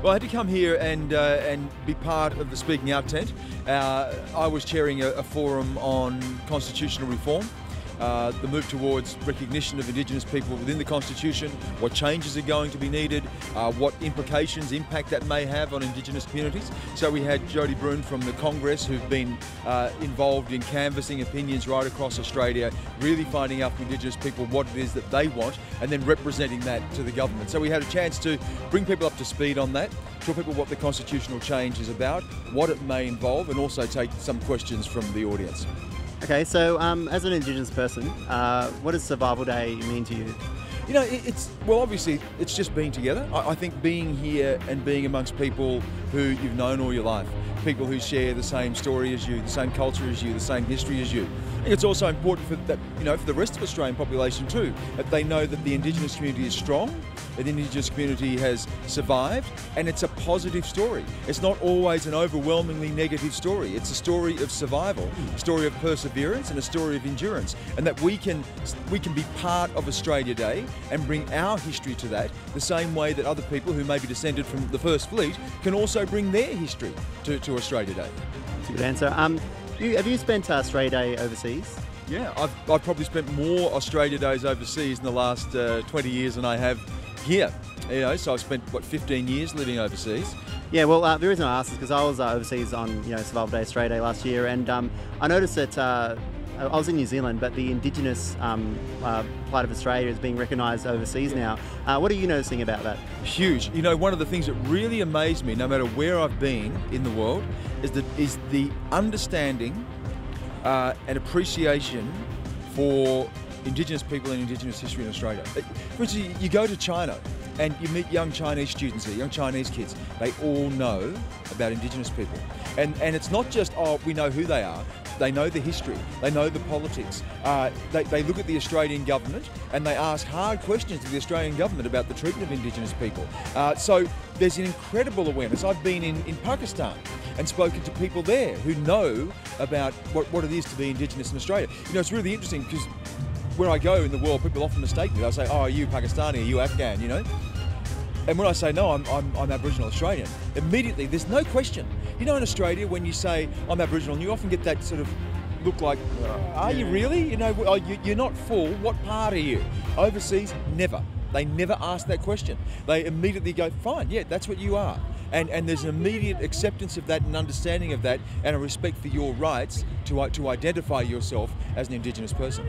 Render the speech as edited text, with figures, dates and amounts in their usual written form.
Well, I had to come here and be part of the Speaking Out tent. I was chairing a forum on constitutional reform. The move towards recognition of Indigenous people within the Constitution, what changes are going to be needed, what impact that may have on Indigenous communities. So we had Jodie Brune from the Congress, who've been involved in canvassing opinions right across Australia, really finding out from Indigenous people what it is that they want and then representing that to the government. So we had a chance to bring people up to speed on that, tell people what the constitutional change is about, what it may involve, and also take some questions from the audience. Okay, so as an Indigenous person, what does Survival Day mean to you? You know, obviously, it's just being together. I think being here and being amongst people who you've known all your life, people who share the same story as you, the same culture as you, the same history as you. I think it's also important for that, for the rest of the Australian population too, that they know that the Indigenous community is strong, that the Indigenous community has survived, and it's a positive story. It's not always an overwhelmingly negative story. It's a story of survival, a story of perseverance, and a story of endurance, and that we can be part of Australia Day and bring our history to that, the same way that other people who may be descended from the First Fleet can also bring their history to Australia Day. That's a good answer. Have you spent Australia Day overseas? Yeah, I've probably spent more Australia Days overseas in the last 20 years than I have here. So I've spent, 15 years living overseas. Yeah, well, the reason I asked is because I was overseas on Survival Day, Australia Day last year, and I noticed that I was in New Zealand, but the Indigenous part of Australia is being recognised overseas now. What are you noticing about that? Huge. One of the things that really amazed me, no matter where I've been in the world, is the understanding and appreciation for Indigenous people and Indigenous history in Australia. For instance, you go to China and you meet young Chinese students there, young Chinese kids. They all know about Indigenous people. And it's not just, we know who they are. They know the history, they know the politics. They look at the Australian government and they ask hard questions to the Australian government about the treatment of Indigenous people. So there's an incredible awareness. I've been in Pakistan and spoken to people there who know about what it is to be Indigenous in Australia. It's really interesting because where I go in the world, people often mistake me. They'll say, are you Pakistani, are you Afghan, And when I say, no, I'm Aboriginal Australian, immediately there's no question. In Australia, when you say, I'm Aboriginal, you often get that sort of look like, are you really? You're not full, what part are you? Overseas, never. They never ask that question. They immediately go, fine, yeah, that's what you are. And there's an immediate acceptance of that and understanding of that and a respect for your rights to identify yourself as an Indigenous person.